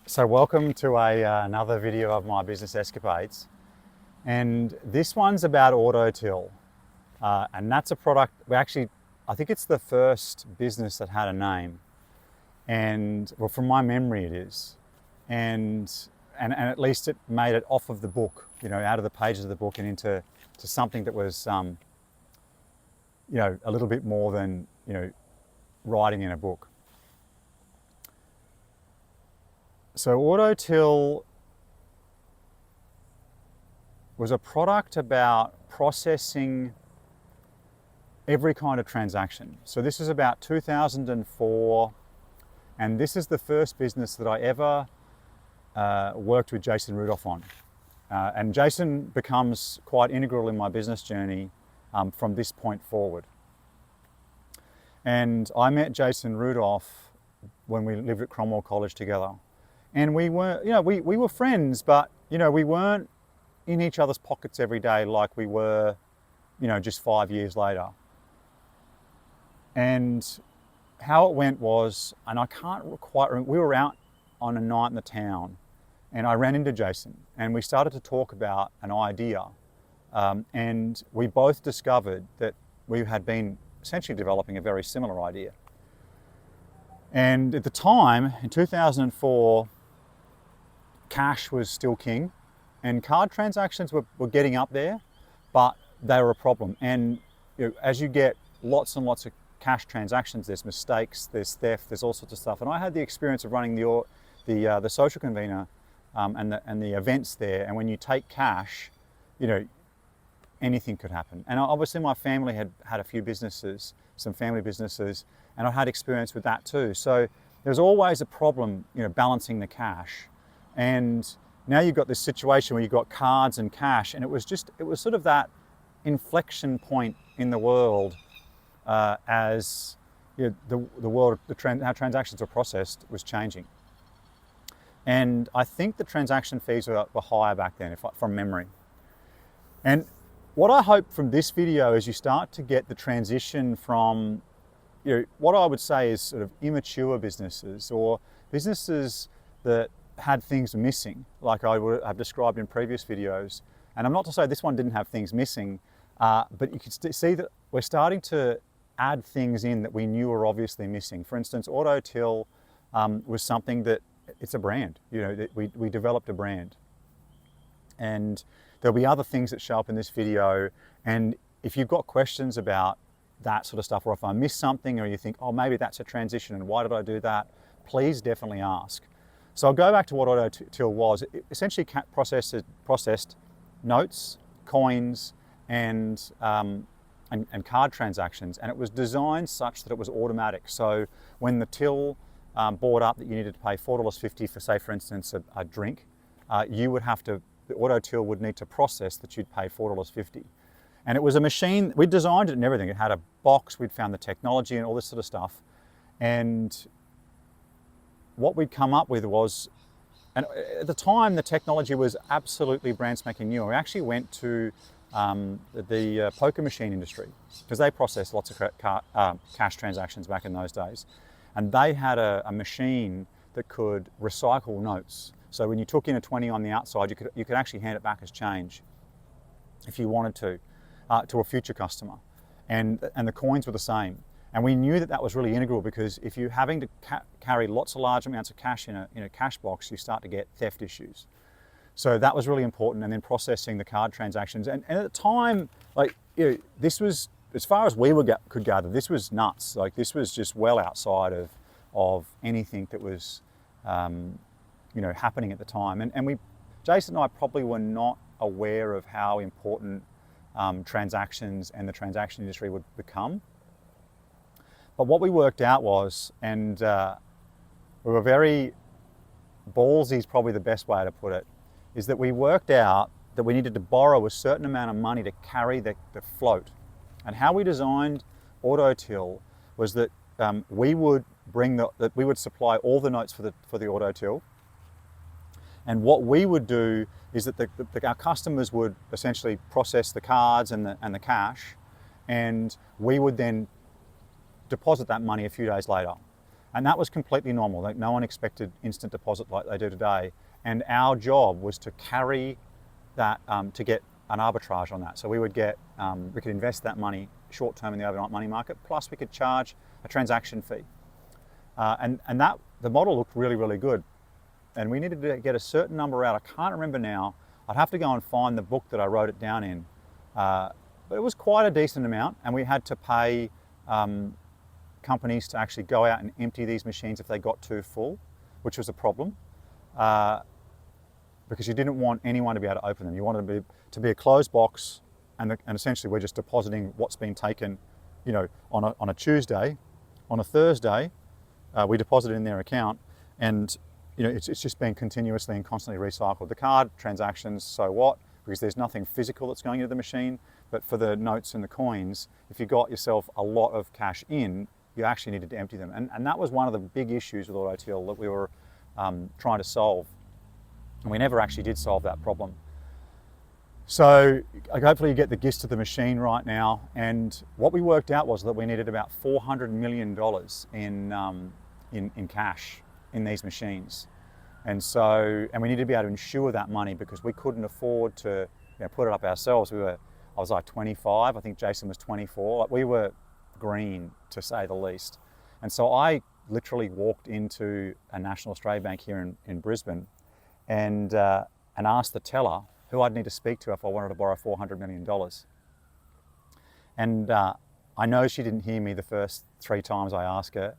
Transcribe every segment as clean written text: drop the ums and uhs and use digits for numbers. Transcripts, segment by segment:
So welcome to another video of my business escapades, and this one's about Autotill, and that's a product. I think it's the first business that had a name, and well, from my memory, it is, and at least it made it off of the book, out of the pages of the book and into something that was, a little bit more than writing in a book. So Autotill was a product about processing every kind of transaction. So this is about 2004, and this is the first business that I ever worked with Jason Rudolph on. And Jason becomes quite integral in my business journey from this point forward. And I met Jason Rudolph when we lived at Cromwell College together. And we were, we were friends, but, we weren't in each other's pockets every day like we were, just 5 years later. And how it went was, and I can't quite remember, we were out on a night in the town and I ran into Jason and we started to talk about an idea. And we both discovered that we had been essentially developing a very similar idea. And at the time, in 2004, cash was still king and card transactions were getting up there, but they were a problem. And as you get lots and lots of cash transactions, there's mistakes, there's theft, there's all sorts of stuff. And I had the experience of running the social convener and the events there. And when you take cash, anything could happen. And obviously my family had a few businesses, some family businesses, and I had experience with that too. So there's always a problem, balancing the cash. And now you've got this situation where you've got cards and cash, and it was sort of that inflection point in the world as the world, how transactions were processed was changing. And I think the transaction fees were higher back then, from memory. And what I hope from this video is you start to get the transition from, what I would say is sort of immature businesses or businesses that had things missing, like I've described in previous videos. And I'm not to say this one didn't have things missing, but you can see that we're starting to add things in that we knew were obviously missing. For instance, Autotill was something that, it's a brand, that we developed a brand. And there'll be other things that show up in this video. And if you've got questions about that sort of stuff, or if I missed something, or you think, oh, maybe that's a transition and why did I do that, please definitely ask. So I'll go back to what Autotill was. It essentially processed notes, coins, and card transactions, and it was designed such that it was automatic. So when the till brought up that you needed to pay $4.50 for, say, for instance, a drink, the Autotill would need to process that you'd pay $4.50. And it was a machine, we designed it and everything. It had a box, we'd found the technology and all this sort of stuff. And what we'd come up with was, and at the time the technology was absolutely brand spanking new. We actually went to the poker machine industry because they processed lots of cash transactions back in those days. And they had a machine that could recycle notes. So when you took in a 20 on the outside, you could actually hand it back as change if you wanted to a future customer. And the coins were the same. And we knew that was really integral because if you're having to carry lots of large amounts of cash in a cash box, you start to get theft issues. So that was really important. And then processing the card transactions. And at the time, this was, as far as we could gather, this was nuts. This was just well outside of anything that was, happening at the time. And Jason and I probably were not aware of how important transactions and the transaction industry would become. But what we worked out was, and we were very ballsy is probably the best way to put it, is that we worked out that we needed to borrow a certain amount of money to carry the float. And how we designed Autotill was that we would supply all the notes for the Autotill. And what we would do is that our customers would essentially process the cards and the cash, and we would then deposit that money a few days later. And that was completely normal. Like, no one expected instant deposit like they do today. And our job was to carry that, to get an arbitrage on that. So we would get, we could invest that money short term in the overnight money market, plus we could charge a transaction fee. And that, the model looked really, really good. And we needed to get a certain number out. I can't remember now. I'd have to go and find the book that I wrote it down in. But it was quite a decent amount, and we had to pay companies to actually go out and empty these machines if they got too full, which was a problem, because you didn't want anyone to be able to open them. You wanted to be a closed box, and essentially we're just depositing what's been taken, you know, on a Tuesday. On a Thursday, we deposit it in their account, and you know, it's just been continuously and constantly recycled. The card transactions, so what? Because there's nothing physical that's going into the machine. But for the notes and the coins, if you got yourself a lot of cash in, you actually needed to empty them. And that was one of the big issues with Autotill that we were trying to solve. And we never actually did solve that problem. So hopefully you get the gist of the machine right now. And what we worked out was that we needed about $400 million in cash in these machines. And we needed to be able to insure that money, because we couldn't afford to, you know, put it up ourselves. I was like 25, I think Jason was 24. Like, we were green, to say the least. And so I literally walked into a National Australia Bank here in Brisbane and asked the teller who I'd need to speak to if I wanted to borrow $400 million. And I know she didn't hear me the first 3 times I asked her,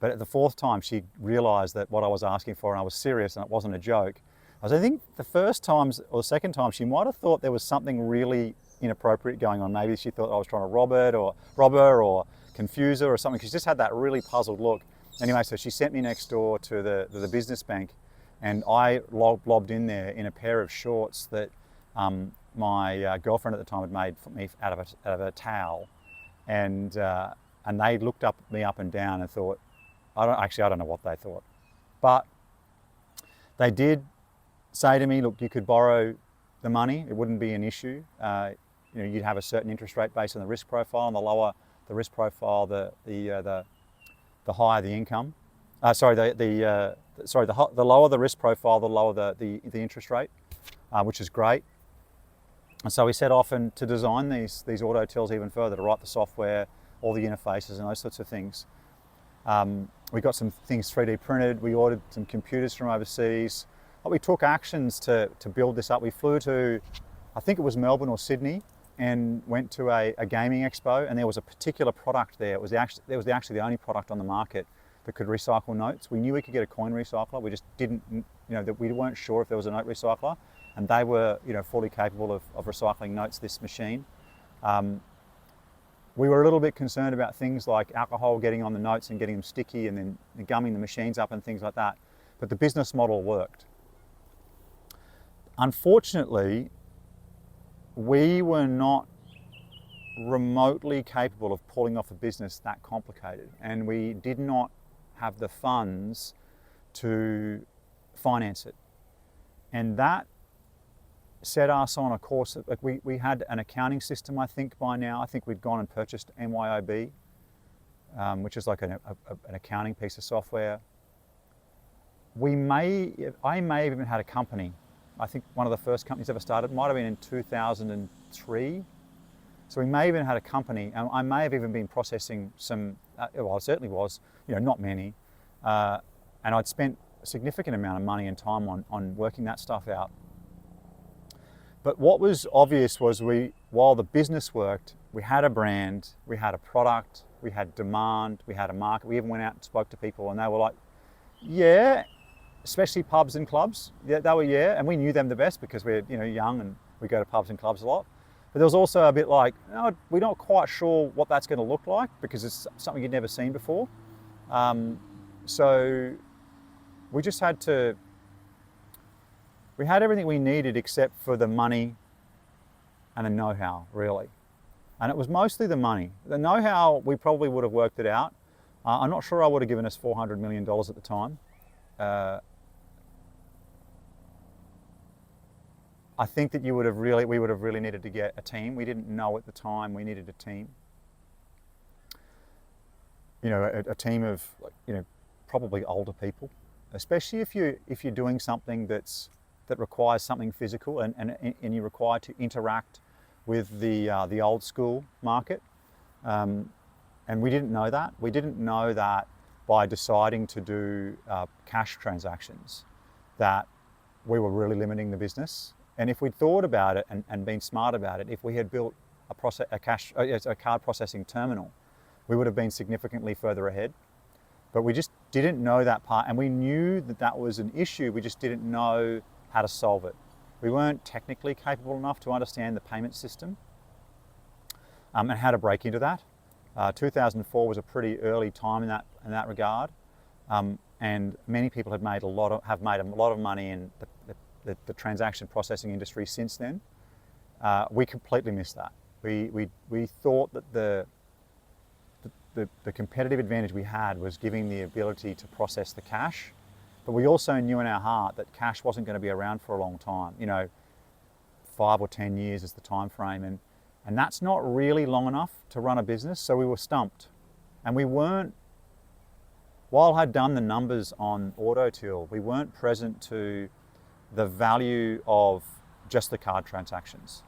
but at the 4th time she realised that what I was asking for, and I was serious and it wasn't a joke. I think the first times or the second time she might have thought there was something really inappropriate going on. Maybe she thought I was trying to rob her or confuse her or something. She just had that really puzzled look. Anyway, so she sent me next door to the business bank, and I lobbed in there in a pair of shorts that my girlfriend at the time had made for me out of a towel, and they looked me up and down and thought, I don't know what they thought, but they did say to me, look, you could borrow the money, it wouldn't be an issue. You know, you'd have a certain interest rate based on the risk profile, and the lower the risk profile, the higher the income. The lower the risk profile, the lower the interest rate, which is great. And so we set off to design these Autotills even further, to write the software, all the interfaces and those sorts of things. We got some things 3D printed, we ordered some computers from overseas. We took actions to build this up. We flew to, I think it was Melbourne or Sydney, and went to a gaming expo, and there was a particular product there. It was actually the only product on the market that could recycle notes. We knew we could get a coin recycler, we just didn't, you know, that we weren't sure if there was a note recycler, and they were, you know, fully capable of recycling notes, this machine. We were a little bit concerned about things like alcohol getting on the notes and getting them sticky, and then gumming the machines up and things like that. But the business model worked. Unfortunately, we were not remotely capable of pulling off a business that complicated, and we did not have the funds to finance it. And that set us on a course of, like, we had an accounting system, I think by now. I think we'd gone and purchased MYOB, which is like an accounting piece of software. I may have even had a company. I think one of the first companies ever started might have been in 2003. So we may have even had a company, and I may have even been processing some, well, it certainly was, you know, not many. And I'd spent a significant amount of money and time on working that stuff out. But what was obvious was while the business worked, we had a brand, we had a product, we had demand, we had a market. We even went out and spoke to people, and they were like, yeah, especially pubs and clubs. Yeah, they were, yeah, and we knew them the best because we're, you know, young and we go to pubs and clubs a lot. But there was also a bit like, no, we're not quite sure what that's going to look like because it's something you'd never seen before. So we just we had everything we needed except for the money and the know-how, really. And it was mostly the money. The know-how, we probably would have worked it out. I'm not sure I would have given us $400 million at the time. I think that we would have really needed to get a team. We didn't know at the time we needed a team. You know, a team of, you know, probably older people, especially if you're doing something that requires something physical and you're required to interact with the old school market. And we didn't know that. We didn't know that by deciding to do cash transactions, that we were really limiting the business. And if we'd thought about it and been smart about it, if we had built a card processing terminal, we would have been significantly further ahead. But we just didn't know that part, and we knew that that was an issue. We just didn't know how to solve it. We weren't technically capable enough to understand the payment system and how to break into that. 2004 was a pretty early time in that regard, and many people have made a lot of money in the transaction processing industry since then. We completely missed that. We thought that the competitive advantage we had was giving the ability to process the cash, but we also knew in our heart that cash wasn't going to be around for a long time. 5 or 10 years is the time frame, and that's not really long enough to run a business. So we were stumped, and we weren't. While I'd done the numbers on Autotill, we weren't present to the value of just the card transactions.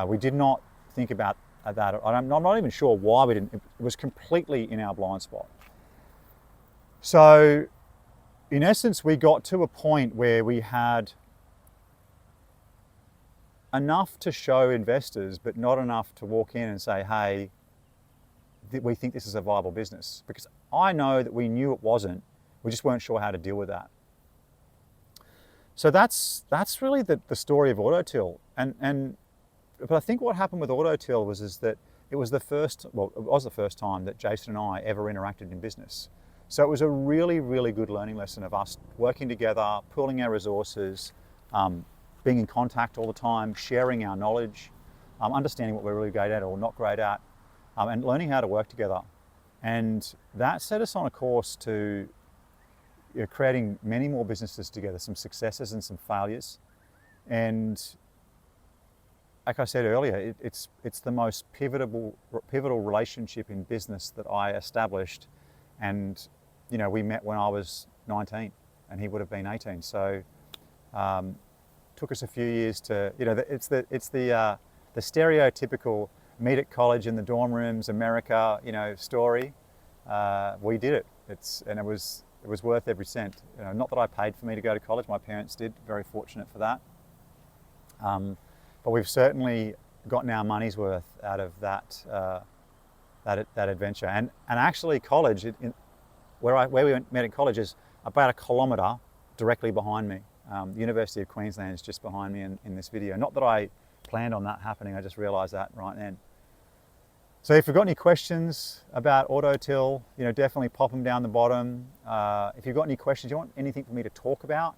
We did not think about that. I'm not even sure why we didn't. It was completely in our blind spot. So, in essence, we got to a point where we had enough to show investors, but not enough to walk in and say, hey, we think this is a viable business. Because I know that we knew it wasn't. We just weren't sure how to deal with that. So that's really the story of Autotill. But I think what happened with Autotill was that it was the first time that Jason and I ever interacted in business. So it was a really, really good learning lesson of us working together, pooling our resources, being in contact all the time, sharing our knowledge, understanding what we're really great at or not great at, and learning how to work together. And that set us on a course to creating many more businesses together, some successes and some failures. And like I said earlier, it's the most pivotal relationship in business that I established. And we met when I was 19 and he would have been 18. So took us a few years to, it's the stereotypical meet at college in the dorm rooms, America, story. We did it. It was worth every cent. Not that I paid for me to go to college. My parents did. Very fortunate for that. But we've certainly gotten our money's worth out of that adventure. And actually, college, where we met at college, is about 1 kilometre directly behind me. The University of Queensland is just behind me in this video. Not that I planned on that happening. I just realised that right then. So if you've got any questions about Autotill, definitely pop them down the bottom. If you've got any questions, you want anything for me to talk about,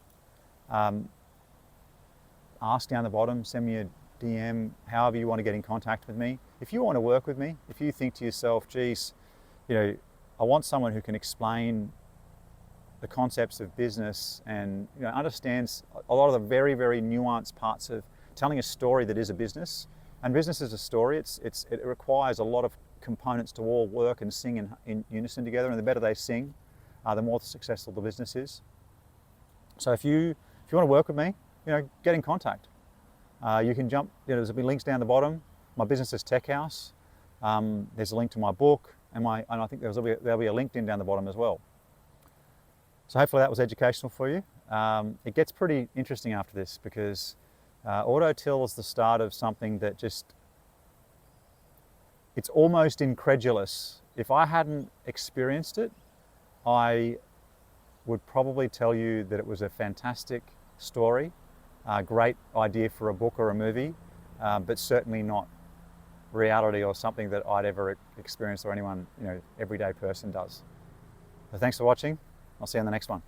ask down the bottom, send me a DM, however you want to get in contact with me. If you want to work with me, if you think to yourself, geez, I want someone who can explain the concepts of business and understands a lot of the very, very nuanced parts of telling a story that is a business. And business is a story. It requires a lot of components to all work and sing in unison together. And the better they sing, the more successful the business is. So if you want to work with me, get in contact. You can jump. There's links down the bottom. My business is TecHaus. There's a link to my book, and I think there'll be a LinkedIn down the bottom as well. So hopefully that was educational for you. It gets pretty interesting after this because Autotill is the start of something that it's almost incredulous. If I hadn't experienced it, I would probably tell you that it was a fantastic story, a great idea for a book or a movie, but certainly not reality or something that I'd ever experienced or anyone, everyday person does. So thanks for watching. I'll see you on the next one.